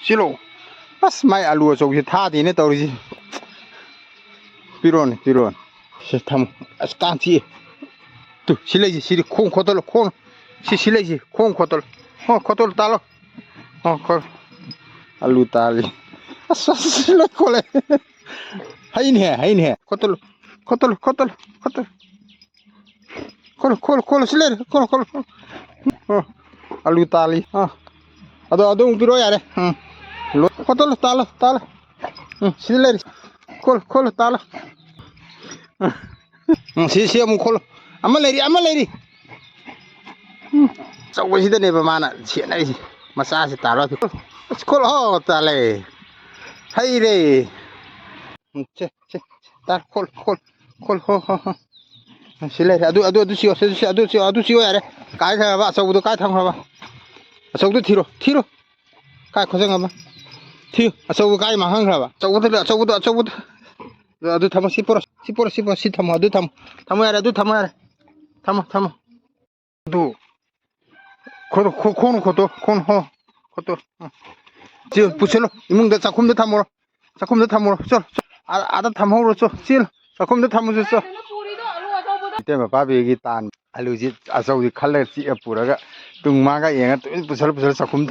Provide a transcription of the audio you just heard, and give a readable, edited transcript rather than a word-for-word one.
실로 bas mai alu so ki tha di ne taw ri piron se tham askanti tu silai siri khong khotol khong si silai khong khotol khotol talo ko alu tali asasilo kole hain he khotol silai khol alu tali ado piro yare khotol talo silai khol talo si mu khol amaleri sawasi de ne ba mana si nai masa si talo khol ho tale hai re che tar khol ho silai adu siyo yare kai tha ba sawu kai thang ba sawu thiro kai khojang ba thi sawu kai ma hang ba sawu adu thama sipor si thama adu thama yare adu thama yare thama adu khon khoto 지 부실로 이몽다 작품도 탐으로 저 아다 탐으로 저 실 작품도 탐으로 저 이때마 바비기 딴 알루지 아서우디 칼레 지 뿌라가 뚱마가 얘가 또 부실 작품